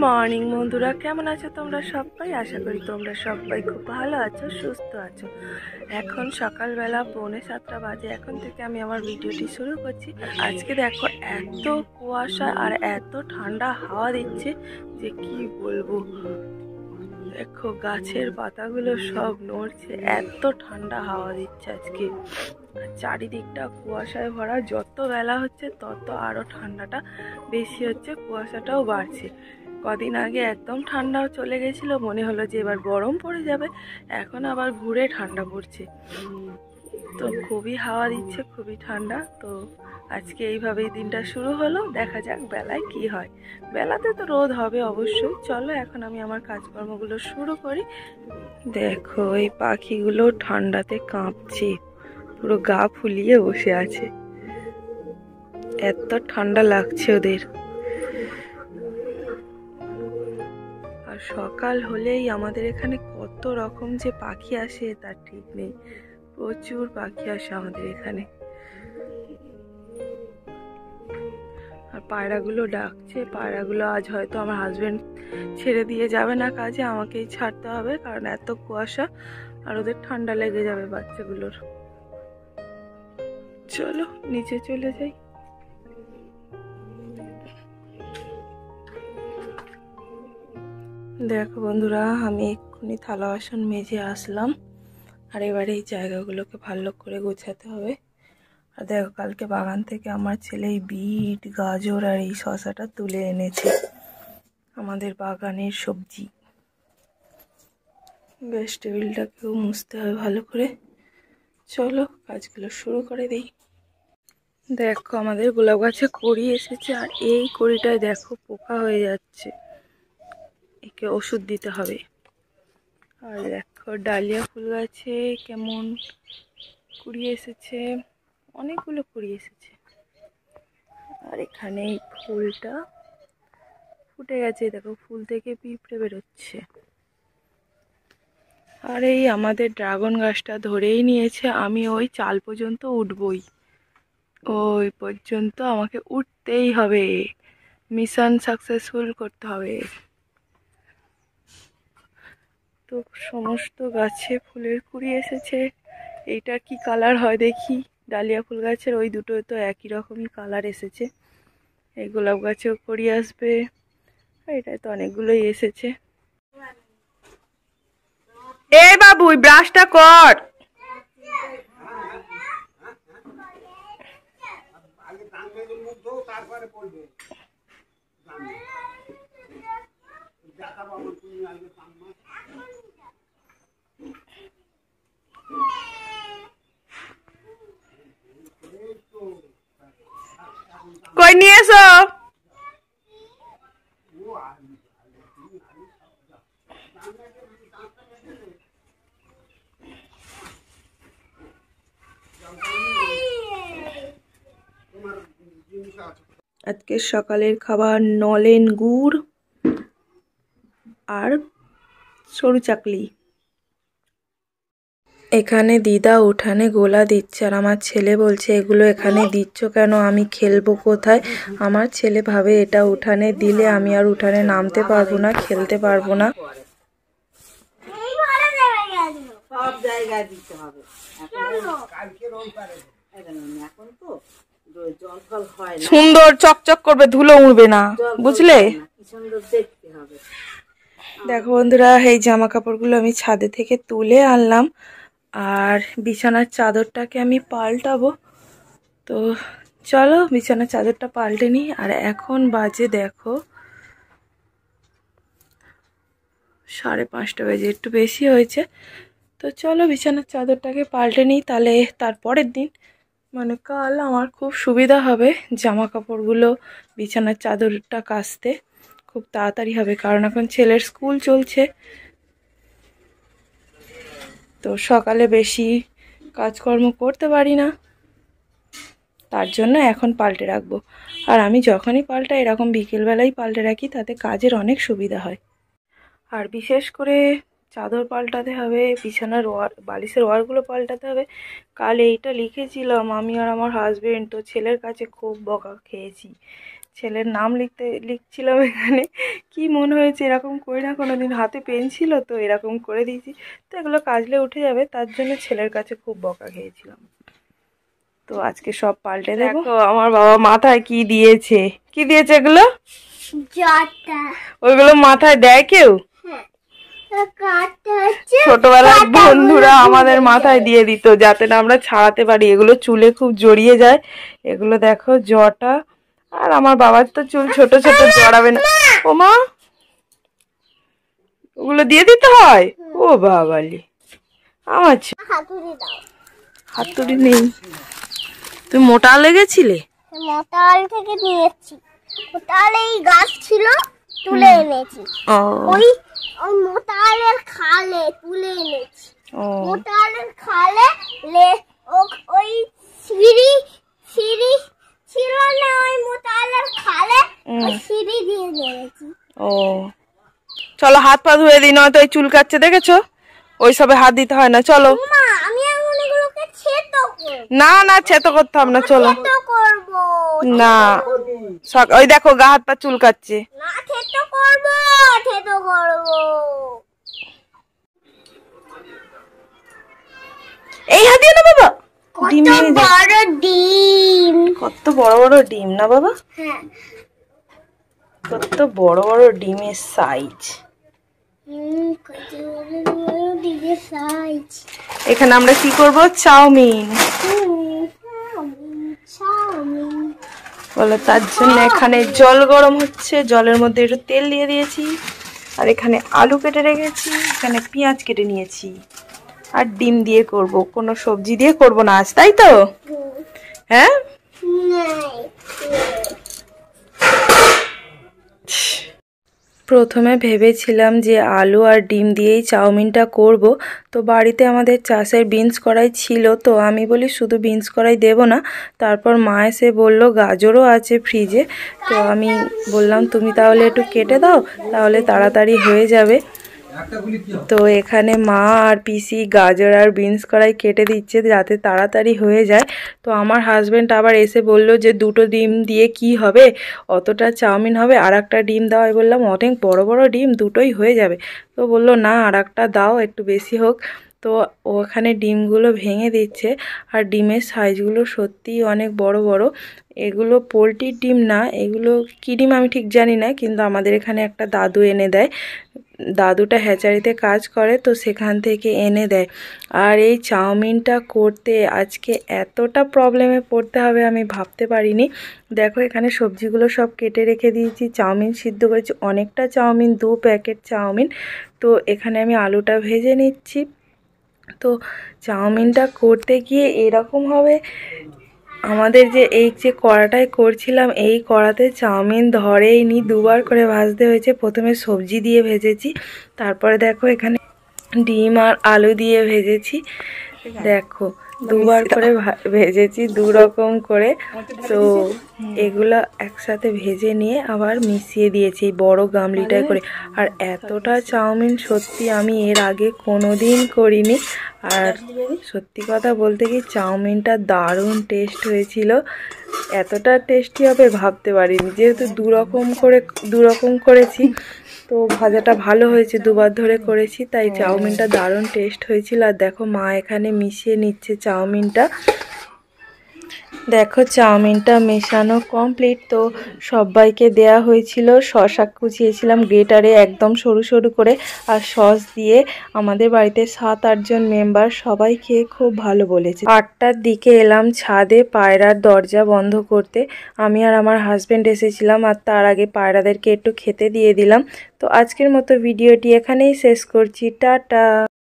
Morning বন্ধুরা, কেমন আছো তোমরা সবাই? আশা করি তোমরা সবাই খুব ভালো আছো, সুস্থ আছো। এখন সকালবেলা 6:45 বাজে। এখন থেকে আমি আমার ভিডিওটি শুরু করছি। আজকে দেখো এত কুয়াশা আর এত ঠান্ডা হাওয়া দিচ্ছে যে কি বলবো। দেখো গাছের পাতাগুলো সব নড়ছে, এত ঠান্ডা হাওয়া দিচ্ছে আজকে। চারিদিকটা কুয়াশায় ভরা, যত বেলা হচ্ছে তত আরো ঠান্ডাটা বেশি হচ্ছে, কুয়াশাটাও বাড়ছে। কদিন আগে একদম ঠান্ডাও চলে গেছিল, মনে হলো যে এবার গরম পড়ে যাবে, এখন আবার ঘুরে ঠান্ডা পড়ছে। তো খুবই হাওয়া দিচ্ছে, খুবই ঠান্ডা। তো আজকে এইভাবেই দিনটা শুরু হলো, দেখা যাক বেলায় কি হয়। বেলাতে তো রোদ হবে অবশ্যই। চলো এখন আমি আমার কাজকর্মগুলো শুরু করি। দেখো এই পাখিগুলো ঠান্ডাতে কাঁপছে, পুরো গা ফুলিয়ে বসে আছে, এত ঠান্ডা লাগছে ওদের। আর সকাল হলেই আমাদের এখানে কত রকম যে পাখি আসে তার ঠিক নেই, প্রচুর পাখি আসে আমাদের এখানে। আর পায়রাগুলো ডাকছে, পায়রাগুলো আজ হয়তো আমার হাজবেন্ড ছেড়ে দিয়ে যাবে না কাজে, আমাকেই ছাড়তে হবে, কারণ এত কুয়াশা আর ওদের ঠান্ডা লেগে যাবে বাচ্চাগুলোর। চলো নিচে চলে যাই। দেখো বন্ধুরা, আমি এক্ষুনি থালা বাসন মেজে আসলাম, আর এবারে এই জায়গাগুলোকে ভালো করে গোছাতে হবে। আর দেখো কালকে বাগান থেকে আমার ছেলে এই বিট, গাজর আর এই শসাটা তুলে এনেছে, আমাদের বাগানের সবজি। বেশ, টেবিলটাকেও মুছতে হবে ভালো করে। চলো কাজগুলো শুরু করে দিই। দেখো আমাদের গোলাপ গাছে কড়ি এসেছে, আর এই কড়িটায় দেখো পোকা হয়ে যাচ্ছে, একে ওষুধ দিতে হবে। আর দেখো ডালিয়া ফুল গাছে কেমন কুড়ি এসেছে, অনেকগুলো কুড়ি এসেছে। আর এখানে এই ফুলটা ফুটে গেছে, দেখো ফুল থেকে পিঁপড়ে বেরোচ্ছে। আর এই আমাদের ড্রাগন গাছটা ধরেই নিয়েছে, আমি ওই চাল পর্যন্ত উঠবই, ওই পর্যন্ত আমাকে উঠতেই হবে, মিশন সাকসেসফুল করতে হবে। তো সমস্ত গাছে ফুলের কুড়ি এসেছে, এইটা কি কালার হয় দেখি। ডালিয়া ফুল গাছের ওই দুটো তো একই রকমই কালার এসেছে। এই গোলাপ গাছেও কুড়ি আসবে, এটাই তো অনেকগুলোই এসেছে। এ বাবু ব্রাশটা কর। কই নিয়ে এসো। আজকে সকালের খাবার নলেন গুড় আর সরু চাকলি। এখানে দিদা উঠানে গোলা দিচ্ছে, আর আমার ছেলে বলছে এগুলো এখানে দিচ্ছ কেন, আমি খেলবো কোথায়? আমার ছেলে ভাবে এটা উঠানে দিলে আমি আর উঠানে নামতে পারবো না, খেলতে পারবো না। সব জায়গায় দিতে হবে, সুন্দর চকচক করবে, ধুলো উড়বে না, বুঝলে? দেখো বন্ধুরা, এই জামা কাপড়গুলো আমি ছাদে থেকে তুলে আনলাম, আর বিছানার চাদরটাকে আমি পাল্টাবো। তো চলো বিছানার চাদরটা পাল্টে নিই। আর এখন বাজে দেখো 5:30 বাজে, একটু বেশি হয়েছে। তো চলো বিছানার চাদরটাকে পাল্টে নিই, তাহলে তারপরের দিন মানে কাল আমার খুব সুবিধা হবে জামা কাপড়গুলো বিছানার চাদরটা কাচতে, খুব তাড়াতাড়ি হবে, কারণ এখন ছেলের স্কুল চলছে। তো সকালে বেশি কাজকর্ম করতে পারি না, তার জন্য এখন পাল্টে রাখবো। আর আমি যখনই পাল্টাই এরকম বিকেলবেলাই পাল্টে রাখি, তাতে কাজের অনেক সুবিধা হয়। আর বিশেষ করে চাদর পাল্টাতে হবে, বিছানার বালিশের ওয়ারগুলো পাল্টাতে হবে। কাল এইটা লিখেছিলাম আমি আর আমার হাজবেন্ড, তো ছেলের কাছে খুব বকা খেয়েছি। ছেলের নাম লিখছিলাম এখানে। কি মনে হয়েছে, এরকম করি না কোনোদিন, হাতে পেন ছিল তো এরকম করে দিয়েছি। তো এগুলো কাজলে উঠে যাবে, তার জন্য ছেলের কাছে খুব বকা খেয়েছিলাম। তো আজকে সব পাল্টে দেবো। আমার বাবা মাথায় কি দিয়েছে, কি দিয়েছে এগুলো? ওইগুলো মাথায় দেয় কেউ? ছোটবেলার বন্ধুরা আমাদের মাথায় দিয়ে দিত যাতে না আমরা ছাড়াতে পারি। এগুলো চুলে খুব জড়িয়ে যায়। এগুলো দেখো জটা, আর আমার বাবার তো চুল ছোট ছোট, জড়াবে না। ও মা, ওগুলো দিয়ে দিতে হয়? ও বাবালি, আমার হাতুড়ি নেই। তুমি মোটা লেগেছিলে? মোটাল থেকে নিয়েছি, মোটাল এই গাছ ছিল তুলে এনেছি। ওই ওই মোটালের খালে তুলে এনেছি। মোটালের খালে ওই সিঁড়ি সিঁড়ি ছিল না, ওই মোটালের খালে ওই সিঁড়ি দিয়ে এনেছি। ও চলো হাত পা ধুয়ে দিই, নয়তো এই চুল কাটছে দেখেছো, ওই সবে হাত দিতে হয় না। চলো আমি এখন এগুলোকে ছেঁতো করব। না না, ছেঁতো করতে হবে না, চলো। ছেঁতো করব না, ওই দেখো গা হাত পা চুল কাটছে। না, ছেঁতো করব, ছেঁতো করব। এই হাত দিয়ে না বাবা, কত বড় ডিম, কত বড় বড় ডিম না বাবা? হ্যাঁ, কত বড় বড় ডিমের সাইজ। কত বড় ডিমের সাইজ। এখানে আমরা কি করব? চাউমিন বলো। তার জন্য এখানে জল গরম হচ্ছে, জলের মধ্যে একটু তেল দিয়ে দিয়েছি, আর এখানে আলু কেটে রেখেছি, এখানে পেঁয়াজ কেটে নিয়েছি, আর ডিম দিয়ে করব, কোনো সবজি দিয়ে করব না আজ, তাই তো? হ্যাঁ, প্রথমে ভেবেছিলাম যে আলু আর ডিম দিয়েই চাউমিনটা করব। তো বাড়িতে আমাদের চাষের বিনস কড়াই ছিল, তো আমি বলি শুধু বিনস কড়াই দেব না। তারপর মা এসে বলল গাজরও আছে ফ্রিজে, তো আমি বললাম তুমি তাহলে একটু কেটে দাও, তাহলে তাড়াতাড়ি হয়ে যাবে। তো এখানে মা আর পিসি গাজর আর বিনস কড়াই কেটে দিচ্ছে যাতে তাড়াতাড়ি হয়ে যায়। তো আমার হাজব্যান্ড আবার এসে বলল যে দুটো ডিম দিয়ে কি হবে, অতটা চাউমিন হবে, আর একটা ডিম দাও। আমি বললাম অনেক বড় বড় ডিম, দুটোই হয়ে যাবে। তো বলল না, আর একটা দাও, একটু বেশি হোক। তো ওখানে ডিমগুলো ভেঙে দিচ্ছে, আর ডিমের সাইজগুলো সত্যিই অনেক বড় বড়। এগুলো পোলট্রির ডিম না, এগুলো কী ডিম আমি ঠিক জানি না, কিন্তু আমাদের এখানে একটা দাদু এনে দেয়। দাদুটা হ্যাচারিতে কাজ করে, তো সেখান থেকে এনে দেয়। আর এই চাউমিনটা করতে আজকে এতটা প্রবলেমে পড়তে হবে আমি ভাবতে পারিনি। দেখো এখানে সবজিগুলো সব কেটে রেখে দিয়েছি, চাউমিন সিদ্ধ করেছি, অনেকটা চাউমিন, 2 প্যাকেট চাউমিন। তো এখানে আমি আলুটা ভেজে নিচ্ছি। তো চাউমিনটা করতে গিয়ে এরকম হবে, আমাদের যে এই যে কড়াটায় করছিলাম, এই কড়াতে চাউমিন ধরেই নি, দুবার করে ভাজতে হয়েছে। প্রথমে সবজি দিয়ে ভেজেছি, তারপরে দেখো এখানে ডিম আর আলু দিয়ে ভেজেছি। দেখো দুবার করে ভেজেছি, 2 রকম করে। তো এগুলো একসাথে ভেজে নিয়ে আবার মিশিয়ে দিয়েছি এই বড় গামলিটায় করে। আর এতটা চাউমিন সত্যি আমি এর আগে কোনোদিন করিনি। আর সত্যি কথা বলতে কি, চাউমিনটা দারুণ টেস্ট হয়েছিল, এতটা টেস্টি হবে ভাবতে পারিনি। যেহেতু 2 রকম করেছি, তো ভাজাটা ভালো হয়েছে, 2বার ধরে করেছি, তাই চাউমিনটা দারুণ টেস্ট হয়েছিল। আর দেখো মা এখানে মিশিয়ে নিচ্ছে চাউমিনটা। দেখো চাউমিনটা মেশানো কমপ্লিট। তো সবাইকে দেয়া হয়েছিল, শসা কুচিয়েছিলাম গ্রেটারে একদম সরু সরু করে, আর সস দিয়ে। আমাদের বাড়িতে 7-8 জন মেম্বার, সবাই খেয়ে খুব ভালো বলেছে। 8টার দিকে এলাম ছাদে পায়রার দরজা বন্ধ করতে। আমি আর আমার হাজব্যান্ড এসেছিলাম, আর তার আগে পায়রাদেরকে একটু খেতে দিয়ে দিলাম। তো আজকের মতো ভিডিওটি এখানেই শেষ করছি, টাটা।